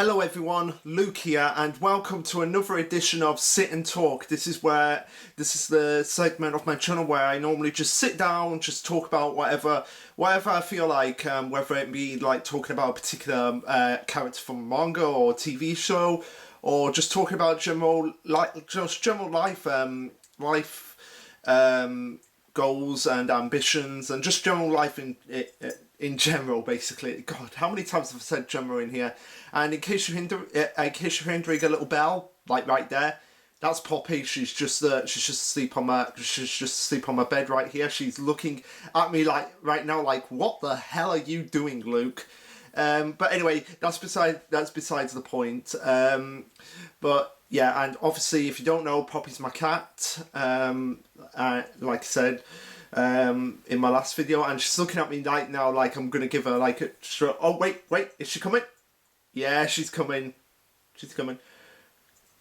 Hello everyone, Luke here, and welcome to another edition of Sit and Talk. This is the segment of my channel where I normally just sit down, just talk about whatever I feel like, whether it be like talking about a particular character from a manga or TV show, or just talking about general life, goals and ambitions, and just general life in general, basically. God, how many times have I said general in here? And in case you're hearing a little bell, like right there, that's Poppy. She's just asleep on my bed right here. She's looking at me like right now, like, what the hell are you doing, Luke? But anyway, that's besides the point. But yeah, and obviously, if you don't know, Poppy's my cat. Like I said in my last video, and she's looking at me right now like I'm gonna give her like a stroke. Oh wait, is she coming? Yeah, she's coming. She's coming.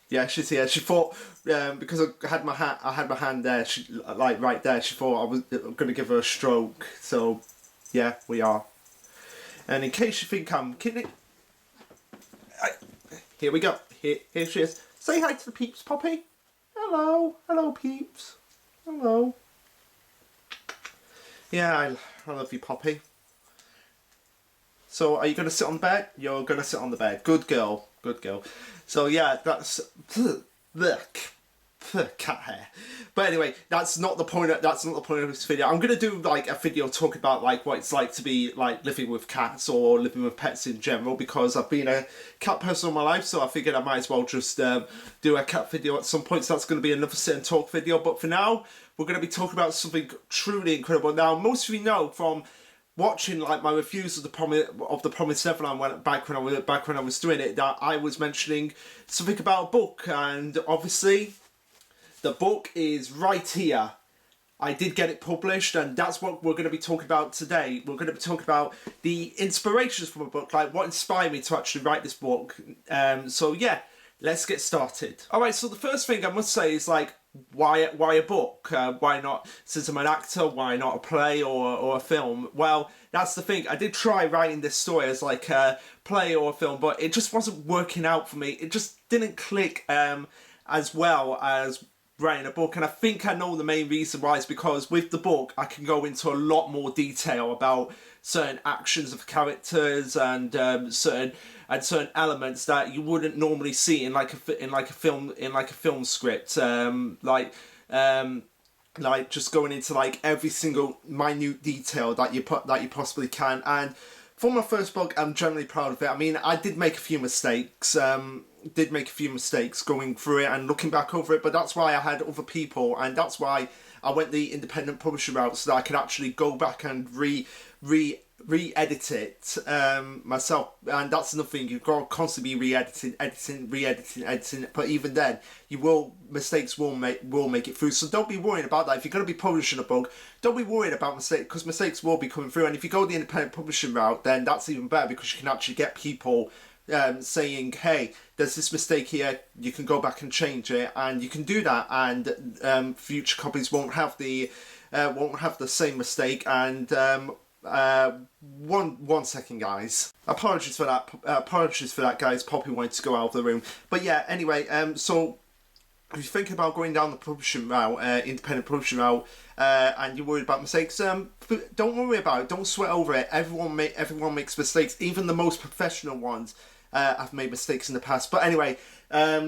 Yeah, she's here. She thought because I had my hand there, she like right there. She thought I was gonna give her a stroke. So yeah, we are. And in case you think I'm kidding, here we go. Here she is. Say hi to the peeps, Poppy. Hello peeps. Hello. Yeah, I love you, Poppy. So, are you going to sit on the bed? You're going to sit on the bed. Good girl. So, yeah, that's cat hair. But anyway, that's not the point of this video. I'm going to do like a video talking about like what it's like to be like living with cats or living with pets in general, because I've been a cat person all my life, so I figured I might as well just do a cat video at some point. So that's going to be another sit and talk video. But for now, we're going to be talking about something truly incredible. Now, most of you know from watching like my reviews of the Promised Neverland back when I was doing it, that I was mentioning something about a book, and obviously the book is right here. I did get it published, and that's what we're going to be talking about today. We're going to be talking about the inspirations from a book, like what inspired me to actually write this book. So yeah, let's get started. Alright, so the first thing I must say is like, why a book? Why not, since I'm an actor, why not a play or a film? Well, that's the thing. I did try writing this story as like a play or a film, but it just wasn't working out for me. It just didn't click as well as writing a book. And I think I know the main reason why is because with the book I can go into a lot more detail about certain actions of characters and certain elements that you wouldn't normally see in like a film script, like just going into like every single minute detail that you possibly can. And for my first book, I'm generally proud of it. I mean, I did make a few mistakes. Going through it and looking back over it, but that's why I had other people, and that's why I went the independent publisher route, so that I could actually go back and re-edit it myself. And that's another thing, you've got to constantly be editing, but even then mistakes will make it through. So don't be worried about that. If you're going to be publishing a book, don't be worried about mistakes, because mistakes will be coming through. And if you go the independent publishing route, then that's even better, because you can actually get people saying, hey, there's this mistake here, you can go back and change it, and you can do that, and future copies won't have the same mistake. And one second, guys. Apologies for that, guys. Poppy wanted to go out of the room. But yeah, anyway, so if you think about going down the publishing route, independent publishing route, and you're worried about mistakes, don't worry about it. Don't sweat over it. Everyone makes mistakes. Even the most professional ones have made mistakes in the past. But anyway,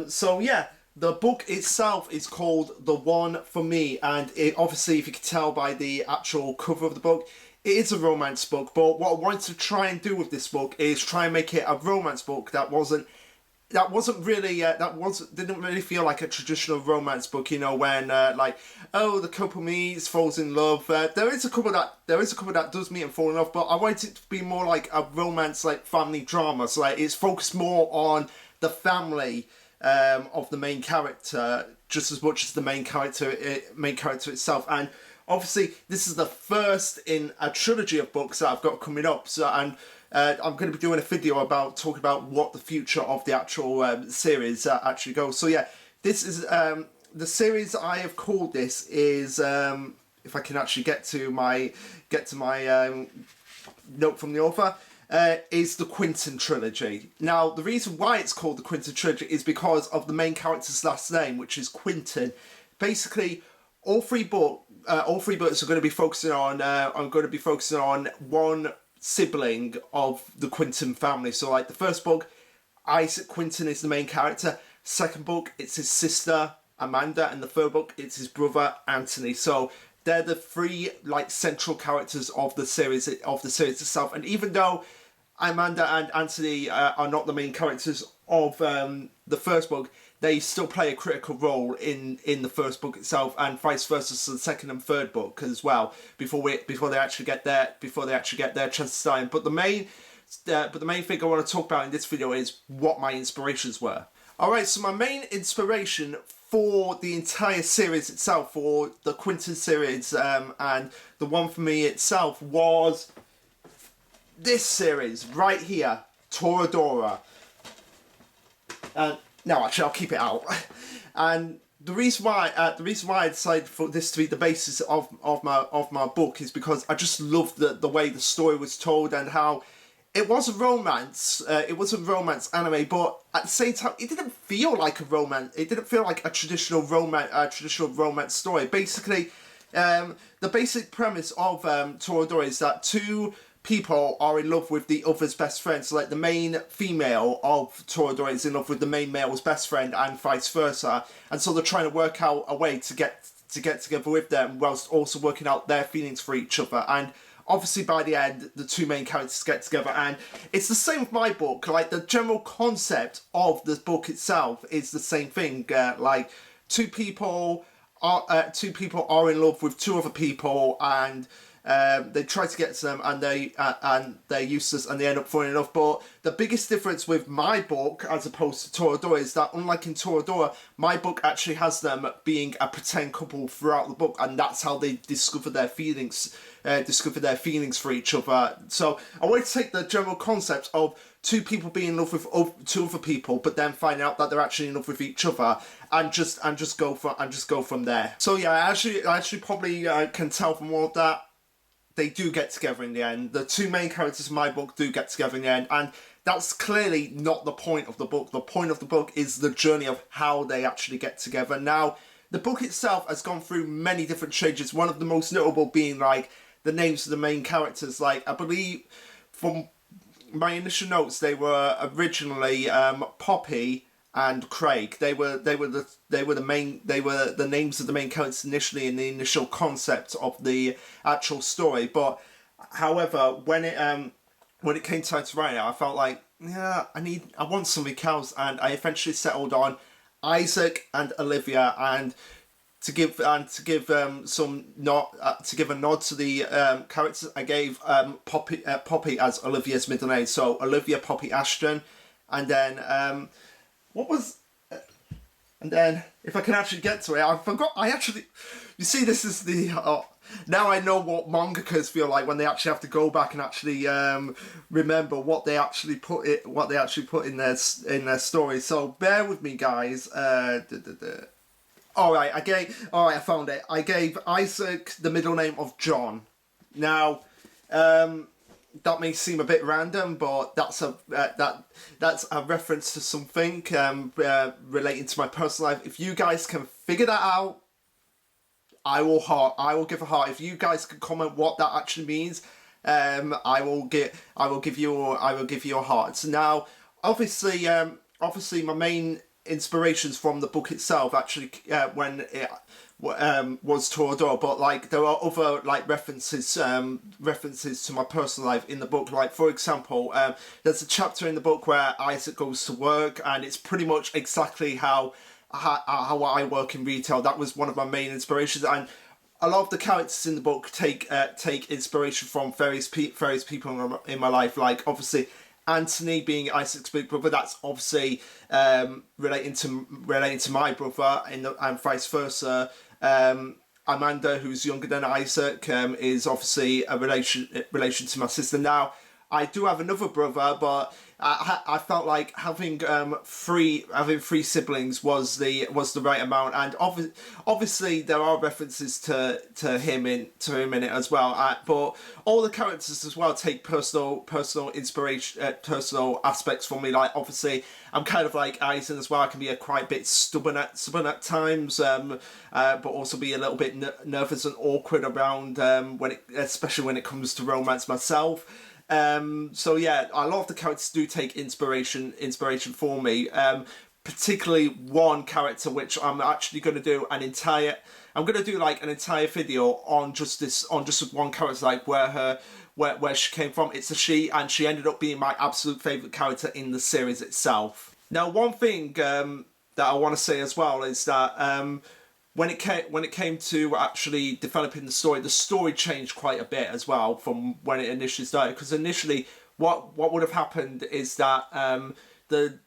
so yeah, the book itself is called The One for Me, and it, obviously, if you can tell by the actual cover of the book, it is a romance book. But what I wanted to try and do with this book is try and make it a romance book that didn't really feel like a traditional romance book, you know, when like, oh, the couple meets, falls in love. There is a couple that does meet and fall in love, but I wanted it to be more like a romance, like family drama. So like it's focused more on the family of the main character, just as much as the main character itself. And obviously, this is the first in a trilogy of books that I've got coming up. So I'm going to be doing a video about talking about what the future of the actual series actually goes. So yeah, this is the series I have called. This is if I can actually get to my note from the author. is the Quentin trilogy. Now, the reason why it's called the Quentin trilogy is because of the main character's last name, which is Quentin. Basically, all three books are going to be focusing on. I'm going to be focusing on one sibling of the Quentin family. So, like the first book, Isaac Quentin is the main character. Second book, it's his sister Amanda, and the third book, it's his brother Anthony. So they're the three like central characters of the series itself. And even though Amanda and Anthony are not the main characters of the first book, they still play a critical role in the first book itself, and vice versa for the second and third book as well. Before they actually get their chance to shine. But the main thing I want to talk about in this video is what my inspirations were. Alright, so my main inspiration for the entire series itself, for the Quentin series, and the one for me itself, was this series right here, Toradora. No, actually, I'll keep it out. And the reason why I decided for this to be the basis of my book is because I just loved the way the story was told, and how it was a romance. It was a romance anime, but at the same time, it didn't feel like a romance. It didn't feel like a traditional romance story. Basically, the basic premise of Toradora is that two people are in love with the other's best friend. So, like, the main female of Toradora is in love with the main male's best friend, and vice versa. And so they're trying to work out a way to get together with them, whilst also working out their feelings for each other. And obviously, by the end, the two main characters get together, and it's the same with my book. Like, the general concept of the book itself is the same thing. Like, two people are in love with two other people, and they try to get to them, and they're useless, and they end up falling in love. But the biggest difference with my book as opposed to Toradora is that, unlike in Toradora, my book actually has them being a pretend couple throughout the book, and that's how they discover their feelings for each other. So I want to take the general concept of two people being in love with two other people, but then finding out that they're actually in love with each other, and just go from there. So yeah, I actually probably can tell from all of that, they do get together in the end. The two main characters of my book do get together in the end, and that's clearly not the point of the book. The point of the book is the journey of how they actually get together. Now, the book itself has gone through many different changes, one of the most notable being, like, the names of the main characters. Like, I believe from my initial notes, they were originally Poppy and Craig. They were the names of the main characters initially in the initial concept of the actual story. But however, when it came time to write it, I felt like, yeah, I want something else, and I eventually settled on Isaac and Olivia, and to give a nod to the characters, I gave Poppy as Olivia's middle name, so Olivia Poppy Ashton, and then and then if I can actually get to it, I forgot. You see, this is the now I know what mangakas feel like when they actually have to go back and actually remember what they actually put in their story. So bear with me, guys. Alright, I found it. I gave Isaac the middle name of John. Now, that may seem a bit random, but that's a reference to something relating to my personal life. If you guys can figure that out, I will give a heart. If you guys can comment what that actually means, I will give you a heart. So now, obviously, my main inspirations from the book itself actually when it was Toradora, but like there are other like references to my personal life in the book. Like, for example, there's a chapter in the book where Isaac goes to work, and it's pretty much exactly how I work in retail. That was one of my main inspirations, and a lot of the characters in the book take inspiration from various people in my life. Like, obviously, Anthony being Isaac's big brother, that's obviously relating to my brother, and vice versa. Amanda, who's younger than Isaac, is obviously a relation to my sister. Now, I do have another brother, but I felt like having three siblings was the right amount, and obviously there are references to him in it as well. But all the characters as well take personal inspiration, personal aspects from me. Like obviously, I'm kind of like Aizen as well. I can be a quite bit stubborn at times, but also be a little bit nervous and awkward around especially when it comes to romance myself. So yeah, a lot of the characters do take inspiration for me. Particularly one character which I'm actually going to do I'm going to do like an entire video on just one character, like where she came from. It's a she, and she ended up being my absolute favourite character in the series itself. Now, one thing that I want to say as well is that when it came to actually developing the story changed quite a bit as well from when it initially started. Because initially, what would have happened is that the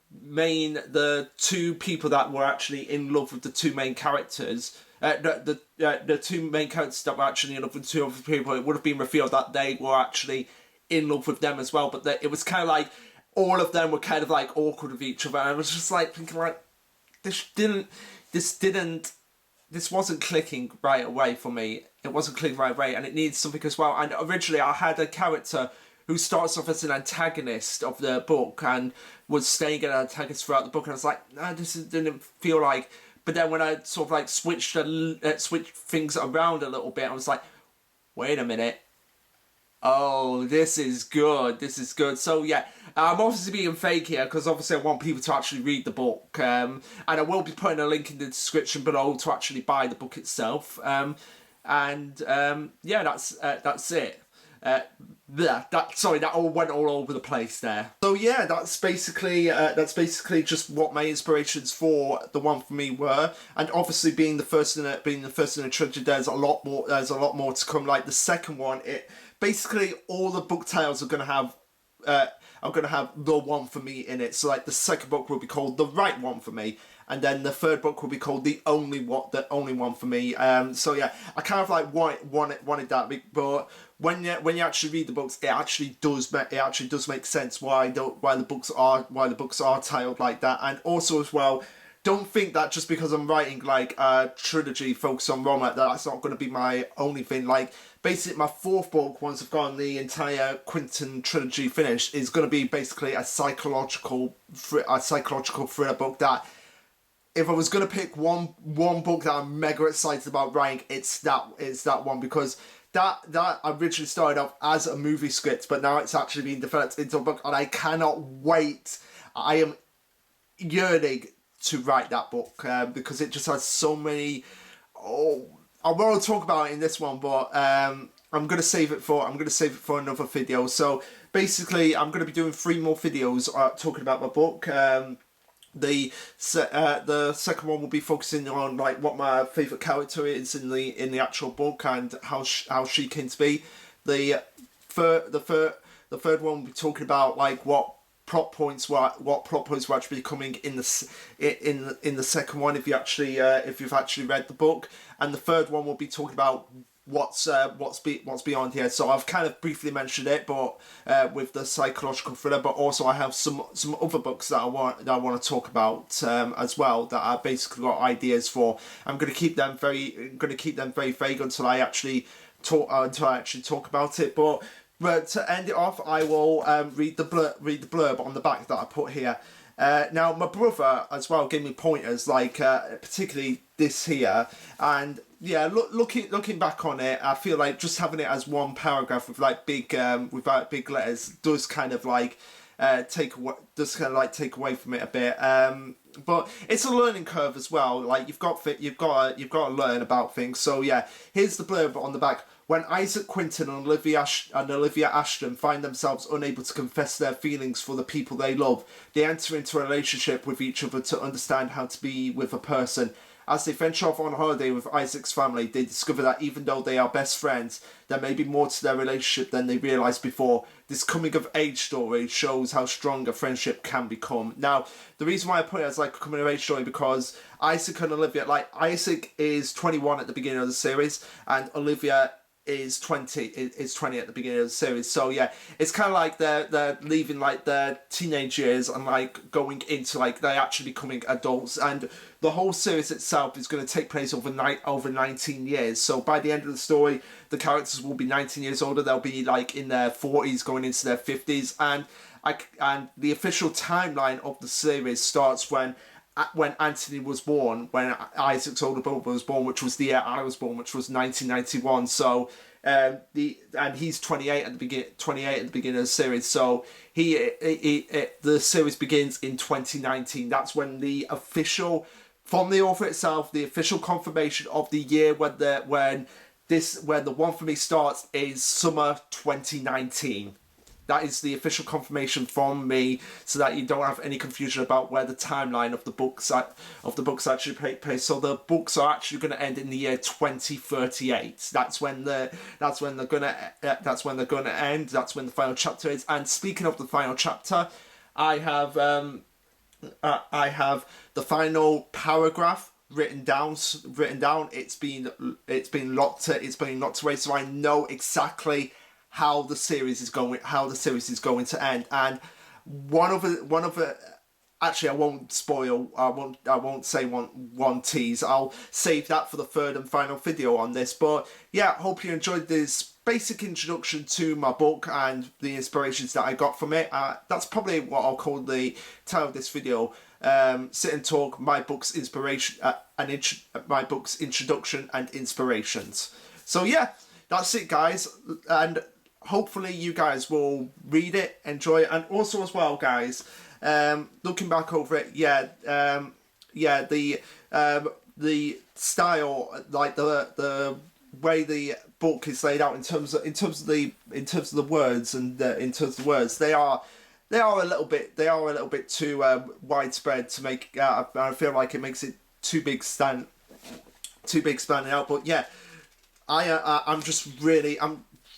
two people that were actually in love with the two main characters, the two main characters that were actually in love with two other people, it would have been revealed that they were actually in love with them as well. But it was kind of like all of them were kind of like awkward with each other. And I was just like thinking like, this wasn't clicking right away for me. It wasn't clicking right away, and it needs something as well. And originally I had a character who starts off as an antagonist of the book and was staying an antagonist throughout the book, and I was like, nah, this didn't feel like... But then when I sort of like switched things around a little bit, I was like, wait a minute. Oh, this is good. So yeah, I'm obviously being fake here because obviously I want people to actually read the book. And I will be putting a link in the description below to actually buy the book itself. Yeah, that's it. That all went all over the place there. So yeah, that's basically just what my inspirations for the one for me were, and obviously being the first in a trilogy, there's a lot more to come. Like the second one, basically all the book titles are gonna have the one for me in it. So like the second book will be called The Right One for Me, and then the third book will be called The Only One for Me. So yeah, I kind of like wanted that, but when you actually read the books, it actually does make sense why the books are titled like that. And also as well, don't think that just because I'm writing like a trilogy focused on romance, that's not going to be my only thing. Like basically my fourth book, once I've gotten the entire Quentin trilogy finished, is going to be basically a psychological thriller book that, if I was going to pick one book that I'm mega excited about writing, it's that one, because that originally started off as a movie script, but now it's actually been developed into a book, and I cannot wait. I am yearning to write that book because it just has so many... I won't talk about it in this one, but I'm gonna save it for another video. So basically, I'm gonna be doing 3 more videos talking about my book. The second one will be focusing on like what my favourite character is in the actual book and how she came to be. The third one will be talking about like what plot points were actually coming in the second one if you've actually read the book, and the third one will be talking about what's beyond here. So I've kind of briefly mentioned it, but with the psychological thriller, but also I have some other books that I want to talk about as well, that I basically got ideas for. I'm going to keep them very vague until I actually talk about it. But to end it off, I will read the blurb on the back that I put here. Now, my brother as well gave me pointers, like particularly this here, and yeah, looking back on it, I feel like just having it as one paragraph with like big letters does kind of like take away from it a bit. But it's a learning curve as well. Like you've got to learn about things. So yeah, here's the blurb on the back. When Isaac Quentin and Olivia Ashton find themselves unable to confess their feelings for the people they love, they enter into a relationship with each other to understand how to be with a person. As they venture off on holiday with Isaac's family, they discover that even though they are best friends, there may be more to their relationship than they realised before. This coming-of-age story shows how strong a friendship can become. Now, the reason why I put it as like a coming-of-age story, because Isaac and Olivia, like Isaac is 21 at the beginning of the series, and Olivia is 20 at the beginning of the series. So yeah, it's kind of like they're leaving like their teenage years and like going into like they're actually becoming adults, and the whole series itself is going to take place over 19 years. So by the end of the story, the characters will be 19 years older. They'll be like in their 40s going into their 50s, and the official timeline of the series starts when Anthony was born, when Isaac's older brother was born, which was the year I was born, which was 1991. So and he's 28 at the beginning of the series. So the series begins in 2019. That's when the official, from the author itself, the official confirmation of the year when the one for me starts is summer 2019. That is the official confirmation from me, so that you don't have any confusion about where the timeline of the books actually take place. So the books are actually going to end in the year 2038. That's when they're going to end. That's when the final chapter is. And speaking of the final chapter, I have the final paragraph written down. It's been locked away, so I know exactly how the series is going to end. And one of the actually, I won't spoil. I won't say one tease. I'll save that for the third and final video on this. But yeah, hope you enjoyed this basic introduction to my book and the inspirations that I got from it. That's probably what I'll call the title of this video. Sit and talk, my book's inspiration, my book's introduction and inspirations. So yeah, that's it, guys, and hopefully you guys will read it, enjoy it, and also as well, guys, looking back over it, the style, like the way the book is laid out in terms of the words and they are a little bit too widespread to make. I feel like it makes it too big standing out. But yeah, I'm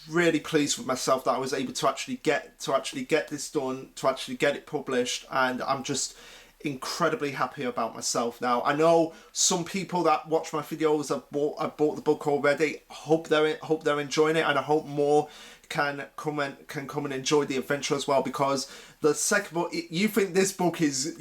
really pleased with myself that I was able to actually get this done, to actually get it published, and I'm just incredibly happy about myself now. I know some people that watch my videos have bought the book already. Hope they're enjoying it, and I hope more can come and enjoy the adventure as well, because the second book, you think this book is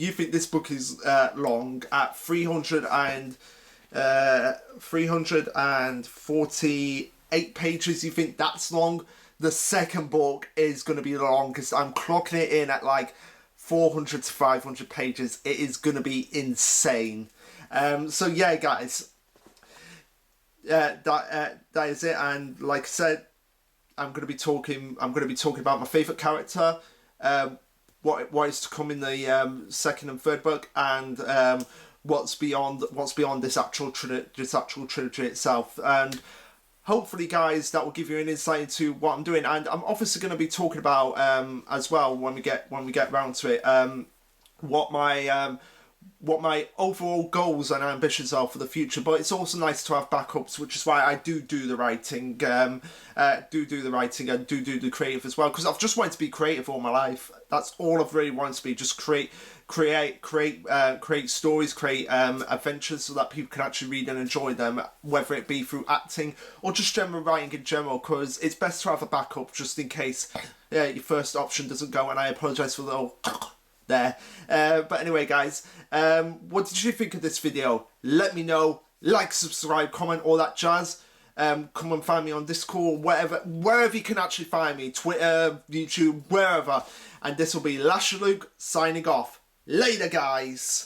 long at 348 pages. You think that's long? The second book is going to be long, because I'm clocking it in at like 400 to 500 pages. It is going to be insane. So yeah, guys, that is it. And like I said, I'm going to be talking about my favourite character, what is to come in the second and third book, and what's beyond this actual trilogy itself. And hopefully, guys, that will give you an insight into what I'm doing. And I'm obviously going to be talking about as well, when we get round to it, what my overall goals and ambitions are for the future. But it's also nice to have backups, which is why I do the writing, and do the creative as well, because I've just wanted to be creative all my life. That's all I've really wanted to be, just create stories, create adventures, so that people can actually read and enjoy them, whether it be through acting or just general writing in general, because it's best to have a backup just in case your first option doesn't go. And I apologise for the little there. But anyway, guys, what did you think of this video? Let me know. Like, subscribe, comment, all that jazz. Come and find me on Discord, wherever you can actually find me, Twitter, YouTube, wherever. And this will be Lasher Luke signing off. Later, guys.